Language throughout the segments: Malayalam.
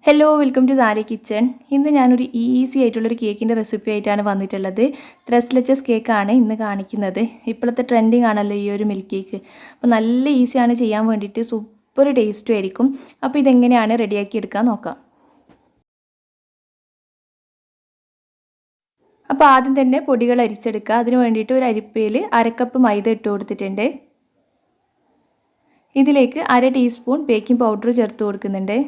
Hello welcome to Sari kitchen. ഇന്ന് ഞാനൊരു ഈസി ആയിട്ടുള്ളൊരു കേക്കിൻ്റെ റെസിപ്പി ആയിട്ടാണ് വന്നിട്ടുള്ളത്. ലെച്ചസ് കേക്കാണ് ഇന്ന് കാണിക്കുന്നത്. ഇപ്പോഴത്തെ ട്രെൻഡിങ് ആണല്ലോ ഈ ഒരു മിൽക്ക് കേക്ക്. അപ്പോൾ നല്ല ഈസിയാണ് ചെയ്യാൻ വേണ്ടിയിട്ട്, സൂപ്പർ ടേസ്റ്റും ആയിരിക്കും. അപ്പോൾ ഇതെങ്ങനെയാണ് റെഡിയാക്കി എടുക്കാൻ നോക്കാം. അപ്പോൾ ആദ്യം തന്നെ പൊടികൾ അരിച്ചെടുക്കുക. അതിന് വേണ്ടിയിട്ട് ഒരു അരിപ്പയിൽ അരക്കപ്പ് മൈദ ഇട്ട് കൊടുത്തിട്ടുണ്ട്. ഇതിലേക്ക് 1/2 ടീസ്പൂൺ ബേക്കിംഗ് പൗഡർ ചേർത്ത് കൊടുക്കുന്നുണ്ട്.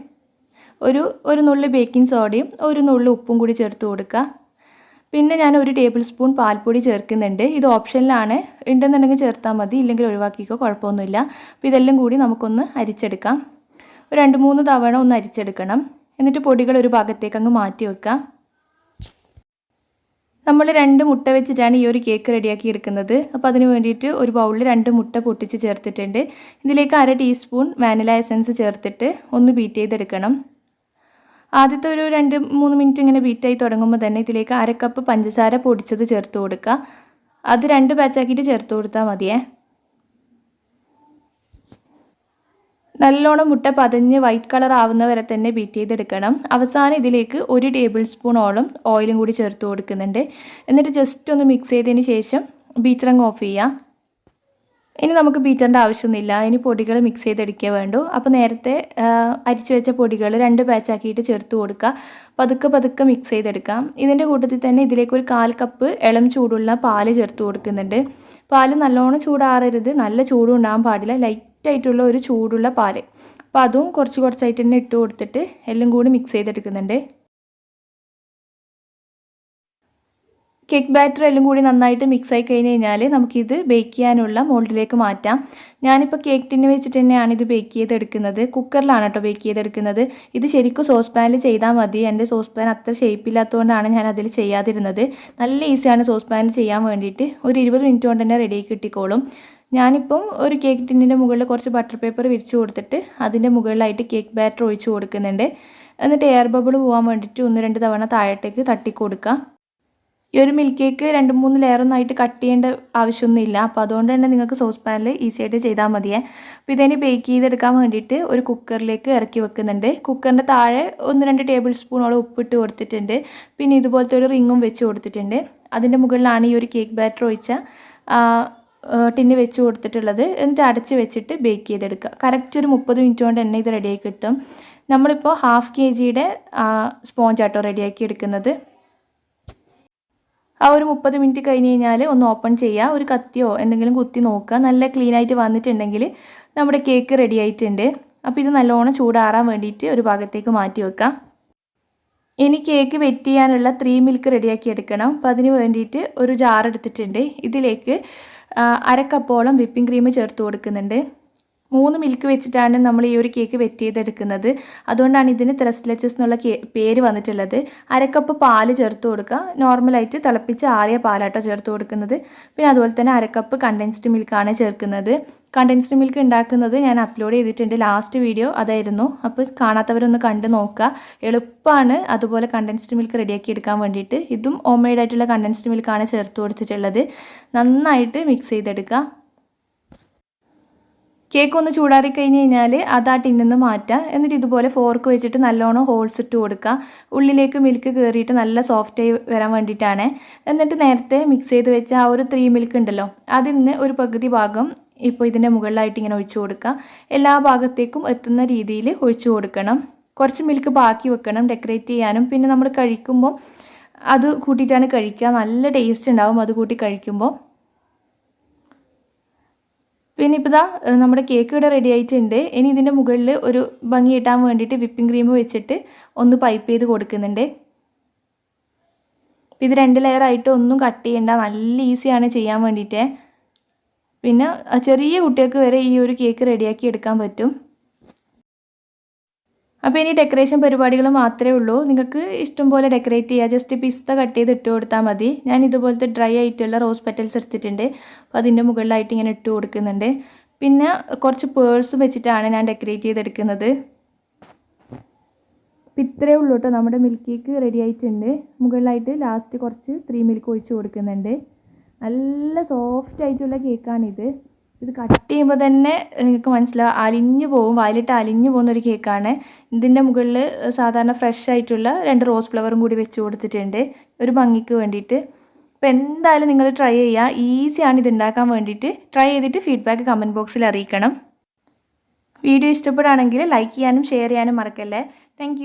ഒരു നുള്ളി ബേക്കിംഗ് സോഡയും ഒരു നുള്ളി ഉപ്പും കൂടി ചേർത്ത് കൊടുക്കുക. പിന്നെ ഞാൻ 1 ടേബിൾ സ്പൂൺ പാൽപ്പൊടി ചേർക്കുന്നുണ്ട്. ഇത് ഓപ്ഷനിലാണ്, ഉണ്ടെന്നുണ്ടെങ്കിൽ ചേർത്താൽ മതി, ഇല്ലെങ്കിൽ ഒഴിവാക്കിക്കോ, കുഴപ്പമൊന്നുമില്ല. അപ്പോൾ ഇതെല്ലാം കൂടി നമുക്കൊന്ന് അരിച്ചെടുക്കാം. ഒരു 2-3 തവണ ഒന്ന് അരിച്ചെടുക്കണം. എന്നിട്ട് പൊടികൾ ഒരു ഭാഗത്തേക്ക് അങ്ങ് മാറ്റി വെക്കാം. നമ്മൾ 2 മുട്ട വെച്ചിട്ടാണ് ഈ ഒരു കേക്ക് റെഡിയാക്കി എടുക്കുന്നത്. അപ്പോൾ അതിന് വേണ്ടിയിട്ട് ഒരു ബൗളിൽ 2 മുട്ട പൊട്ടിച്ച് ചേർത്തിട്ടുണ്ട്. ഇതിലേക്ക് 1/2 ടീസ്പൂൺ വാനില എസൻസ് ചേർത്തിട്ട് ഒന്ന് ബീറ്റ് ചെയ്തെടുക്കണം. ആദ്യത്തെ ഒരു 2-3 മിനിറ്റ് ഇങ്ങനെ ബീറ്റായി തുടങ്ങുമ്പോൾ തന്നെ ഇതിലേക്ക് 1/2 കപ്പ് പഞ്ചസാര പൊടിച്ചത് ചേർത്ത് കൊടുക്കുക. അത് 2 ബാച്ചാക്കിയിട്ട് ചേർത്ത് കൊടുത്താൽ മതിയേ. നല്ലോണം മുട്ട പതഞ്ഞ് വൈറ്റ് കളർ ആവുന്ന വരെ തന്നെ ബീറ്റ് ചെയ്തെടുക്കണം. അവസാനം ഇതിലേക്ക് 1 ടേബിൾ സ്പൂണോളം ഓയിലും കൂടി ചേർത്ത് കൊടുക്കുന്നുണ്ട്. എന്നിട്ട് ജസ്റ്റ് ഒന്ന് മിക്സ് ചെയ്തതിന് ശേഷം ബീറ്റർ ഓഫ് ചെയ്യാം. ഇനി നമുക്ക് ബീറ്ററിൻ്റെ ആവശ്യമൊന്നുമില്ല. ഇനി പൊടികൾ മിക്സ് ചെയ്തെടുക്കുക വേണ്ടു. അപ്പോൾ നേരത്തെ അരിച്ചു വെച്ച പൊടികൾ 2 ബാച്ചാക്കിയിട്ട് ചേർത്ത് കൊടുക്കുക. പതുക്കെ മിക്സ് ചെയ്തെടുക്കാം. ഇതിൻ്റെ കൂട്ടത്തിൽ തന്നെ ഇതിലേക്ക് ഒരു 1/4 കപ്പ് ഇളം ചൂടുള്ള പാല് ചേർത്ത് കൊടുക്കുന്നുണ്ട്. പാല് നല്ലോണം ചൂടാറരുത്, നല്ല ചൂടും ഉണ്ടാകാൻ പാടില്ല, ലൈറ്റായിട്ടുള്ള ഒരു ചൂടുള്ള പാല്. അപ്പോൾ അതും കുറച്ചായിട്ട് തന്നെ ഇട്ട് കൊടുത്തിട്ട് എല്ലാം കൂടി മിക്സ് ചെയ്തെടുക്കുന്നുണ്ട്. കേക്ക് ബാറ്റർ എല്ലാം കൂടി നന്നായിട്ട് മിക്സ് ആയി കഴിഞ്ഞ് കഴിഞ്ഞാൽ നമുക്കിത് ബേക്ക് ചെയ്യാനുള്ള മോൾഡിലേക്ക് മാറ്റാം. ഞാനിപ്പോൾ കേക്ക് ടിന്ന് വെച്ചിട്ട് തന്നെയാണ് ഇത് ബേക്ക് ചെയ്തെടുക്കുന്നത്. കുക്കറിലാണ് കേട്ടോ ബേക്ക് ചെയ്തെടുക്കുന്നത്. ഇത് ശരിക്കും സോസ് പാനിൽ ചെയ്താൽ മതി. എൻ്റെ സോസ് പാൻ അത്ര ഷേപ്പില്ലാത്തതുകൊണ്ടാണ് ഞാൻ അതിൽ ചെയ്യാതിരുന്നത്. നല്ല ഈസിയാണ് സോസ് പാനിൽ ചെയ്യാൻ വേണ്ടിയിട്ട്. ഒരു 20 മിനിറ്റ് കൊണ്ട് തന്നെ റെഡി കിട്ടിക്കോളും. ഞാനിപ്പം ഒരു കേക്ക് ടിന്നിൻ്റെ മുകളിൽ കുറച്ച് ബട്ടർ പേപ്പർ വിരിച്ച് കൊടുത്തിട്ട് അതിൻ്റെ മുകളിലായിട്ട് കേക്ക് ബാറ്റർ ഒഴിച്ച് കൊടുക്കുന്നുണ്ട്. എന്നിട്ട് എയർ ബബിൾ പോകാൻ വേണ്ടിയിട്ട് 1-2 തവണ താഴത്തേക്ക് തട്ടി കൊടുക്കാം. ഈ ഒരു മിൽക്ക് കേക്ക് 2-3 ലെയറൊന്നായിട്ട് കട്ട് ചെയ്യേണ്ട ആവശ്യമൊന്നുമില്ല. അപ്പോൾ അതുകൊണ്ട് തന്നെ നിങ്ങൾക്ക് സോസ് പാനിൽ ഈസി ആയിട്ട് ചെയ്താൽ മതിയേ. അപ്പോൾ ഇതിന് ബേക്ക് ചെയ്തെടുക്കാൻ വേണ്ടിയിട്ട് ഒരു കുക്കറിലേക്ക് ഇറക്കി വെക്കുന്നുണ്ട്. കുക്കറിൻ്റെ താഴെ 1-2 ടേബിൾ സ്പൂണോളം ഉപ്പിട്ട് കൊടുത്തിട്ടുണ്ട്. പിന്നെ ഇതുപോലത്തെ ഒരു റിങ്ങും വെച്ച് കൊടുത്തിട്ടുണ്ട്. അതിൻ്റെ മുകളിലാണ് ഈ ഒരു കേക്ക് ബാറ്റർ ഒഴിച്ച ടിന്ന് വെച്ച് കൊടുത്തിട്ടുള്ളത്. എന്നിട്ട് അടച്ച് വെച്ചിട്ട് ബേക്ക് ചെയ്തെടുക്കുക. കറക്റ്റ് ഒരു 30 മിനിറ്റ് കൊണ്ട് തന്നെ ഇത് റെഡിയാക്കി കിട്ടും. നമ്മളിപ്പോൾ 1/2 kg സ്പോഞ്ച് ആട്ടോ റെഡിയാക്കി എടുക്കുന്നത്. ആ ഒരു 30 മിനിറ്റ് കഴിഞ്ഞ് കഴിഞ്ഞാൽ ഒന്ന് ഓപ്പൺ ചെയ്യുക. ഒരു കത്തിയോ എന്തെങ്കിലും കുത്തി നോക്കുക. നല്ല ക്ലീനായിട്ട് വന്നിട്ടുണ്ടെങ്കിൽ നമ്മുടെ കേക്ക് റെഡി ആയിട്ടുണ്ട്. അപ്പോൾ ഇത് നല്ലോണം ചൂടാറാൻ വേണ്ടിയിട്ട് ഒരു ഭാഗത്തേക്ക് മാറ്റി വെക്കാം. ഇനി കേക്ക് വെറ്റ് ചെയ്യാനുള്ള 3 മിൽക്ക് റെഡിയാക്കി എടുക്കണം. അപ്പോൾ അതിന് വേണ്ടിയിട്ട് ഒരു ജാർ എടുത്തിട്ടുണ്ട്. ഇതിലേക്ക് 1/2 കപ്പോളം വിപ്പിംഗ് ക്രീം ചേർത്ത് കൊടുക്കുന്നുണ്ട്. 3 മിൽക്ക് വെച്ചിട്ടാണ് നമ്മൾ ഈ ഒരു കേക്ക് വെറ്റ് ചെയ്തെടുക്കുന്നത്. അതുകൊണ്ടാണ് ഇതിന് ലെച്ചസ് എന്നുള്ള പേര് വന്നിട്ടുള്ളത്. 1/2 കപ്പ് പാല് ചേർത്ത് കൊടുക്കുക. നോർമലായിട്ട് തിളപ്പിച്ച് ആറിയ പാലാട്ടോ ചേർത്ത് കൊടുക്കുന്നത്. പിന്നെ അതുപോലെ തന്നെ 1/2 കപ്പ് കണ്ടൻസ്ഡ് മിൽക്കാണ് ചേർക്കുന്നത്. കണ്ടൻസ്ഡ് മിൽക്ക് ഉണ്ടാക്കുന്നത് ഞാൻ അപ്ലോഡ് ചെയ്തിട്ടുണ്ട്. ലാസ്റ്റ് വീഡിയോ അതായിരുന്നു. അപ്പോൾ കാണാത്തവരൊന്ന് കണ്ട് നോക്കുക. എളുപ്പമാണ് അതുപോലെ കണ്ടൻസ്ഡ് മിൽക്ക് റെഡിയാക്കി എടുക്കാൻ വേണ്ടിയിട്ട്. ഇതും ഹോം മെയ്ഡ് ആയിട്ടുള്ള കണ്ടൻസ്ഡ് മിൽക്കാണ് ചേർത്ത് കൊടുത്തിട്ടുള്ളത്. നന്നായിട്ട് മിക്സ് ചെയ്തെടുക്കുക. കേക്ക് ഒന്ന് ചൂടാറി കഴിഞ്ഞ് കഴിഞ്ഞാൽ അത് ആ ടിന്നിൽ നിന്ന് മാറ്റുക. എന്നിട്ട് ഇതുപോലെ ഫോർക്ക് വെച്ചിട്ട് നല്ലോണം ഹോൾസ് ഇട്ട് കൊടുക്കുക. ഉള്ളിലേക്ക് മിൽക്ക് കയറിയിട്ട് നല്ല സോഫ്റ്റായി വരാൻ വേണ്ടിയിട്ടാണ്. എന്നിട്ട് നേരത്തെ മിക്സ് ചെയ്ത് വെച്ച ആ ഒരു 3 മിൽക്ക് ഉണ്ടല്ലോ, അതിൽ നിന്ന് ഒരു പകുതി ഭാഗം ഇപ്പോൾ ഇതിൻ്റെ മുകളിലായിട്ട് ഇങ്ങനെ ഒഴിച്ചു കൊടുക്കുക. എല്ലാ ഭാഗത്തേക്കും എത്തുന്ന രീതിയിൽ ഒഴിച്ചു കൊടുക്കണം. കുറച്ച് മിൽക്ക് ബാക്കി വെക്കണം ഡെക്കറേറ്റ് ചെയ്യാനും. പിന്നെ നമ്മൾ കഴിക്കുമ്പോൾ അത് കൂട്ടിയിട്ടാണ് കഴിക്കുക. നല്ല ടേസ്റ്റ് ഉണ്ടാവും അത് കൂട്ടി കഴിക്കുമ്പോൾ. പിന്നെ ഇപ്പോൾ ഇതാ നമ്മുടെ കേക്ക് ഇവിടെ റെഡി ആയിട്ടുണ്ട്. ഇനി ഇതിൻ്റെ മുകളിൽ ഒരു ഭംഗി കിട്ടാൻ വേണ്ടിയിട്ട് വിപ്പിംഗ് ക്രീം വെച്ചിട്ട് ഒന്ന് പൈപ്പ് ചെയ്ത് കൊടുക്കുന്നുണ്ട്. ഇത് 2 ലെയറായിട്ട് ഒന്നും കട്ട് ചെയ്യണ്ട, നല്ല ഈസിയാണ് ചെയ്യാൻ വേണ്ടിയിട്ട്. പിന്നെ ചെറിയ കുട്ടികൾക്ക് വരെ ഈ ഒരു കേക്ക് റെഡിയാക്കി എടുക്കാൻ പറ്റും. അപ്പോൾ ഇനി ഡെക്കറേഷൻ പരിപാടികൾ മാത്രമേ ഉള്ളൂ. നിങ്ങൾക്ക് ഇഷ്ടം പോലെ ഡെക്കറേറ്റ് ചെയ്യുക. ജസ്റ്റ് പിസ്ത കട്ട് ചെയ്ത് ഇട്ട് കൊടുത്താൽ മതി. ഞാൻ ഇതുപോലത്തെ ഡ്രൈ ആയിട്ടുള്ള റോസ് പെറ്റൽസ് എടുത്തിട്ടുണ്ട്. അപ്പോൾ അതിൻ്റെ മുകളിലായിട്ട് ഇങ്ങനെ ഇട്ട് കൊടുക്കുന്നുണ്ട്. പിന്നെ കുറച്ച് പേഴ്സ് വെച്ചിട്ടാണ് ഞാൻ ഡെക്കറേറ്റ് ചെയ്തെടുക്കുന്നത്. അപ്പോൾ ഇത്രയേ ഉള്ളൂ കേട്ടോ. നമ്മുടെ മിൽക്ക് കേക്ക് റെഡി ആയിട്ടുണ്ട്. മുകളിലായിട്ട് ലാസ്റ്റ് കുറച്ച് 3 മിൽക്ക് ഒഴിച്ച് കൊടുക്കുന്നുണ്ട്. നല്ല സോഫ്റ്റ് ആയിട്ടുള്ള കേക്കാണിത്. ഇത് കട്ട് ചെയ്യുമ്പോൾ തന്നെ നിങ്ങൾക്ക് മനസ്സിലാവും അലിഞ്ഞു പോകും, വായിലിട്ട് അലിഞ്ഞു പോകുന്നൊരു കേക്കാണ്. ഇതിൻ്റെ മുകളിൽ സാധാരണ ഫ്രഷ് ആയിട്ടുള്ള 2 റോസ് ഫ്ലവറും കൂടി വെച്ച് കൊടുത്തിട്ടുണ്ട് ഒരു ഭംഗിക്ക് വേണ്ടിയിട്ട്. അപ്പോൾ എന്തായാലും നിങ്ങൾ ട്രൈ ചെയ്യുക, ഈസിയാണ് ഇത് ഉണ്ടാക്കാൻ വേണ്ടിയിട്ട്. ട്രൈ ചെയ്തിട്ട് ഫീഡ്ബാക്ക് കമൻറ്റ് ബോക്സിൽ അറിയിക്കണം. വീഡിയോ ഇഷ്ടപ്പെടുകയാണെങ്കിൽ ലൈക്ക് ചെയ്യാനും ഷെയർ ചെയ്യാനും മറക്കല്ലേ. താങ്ക്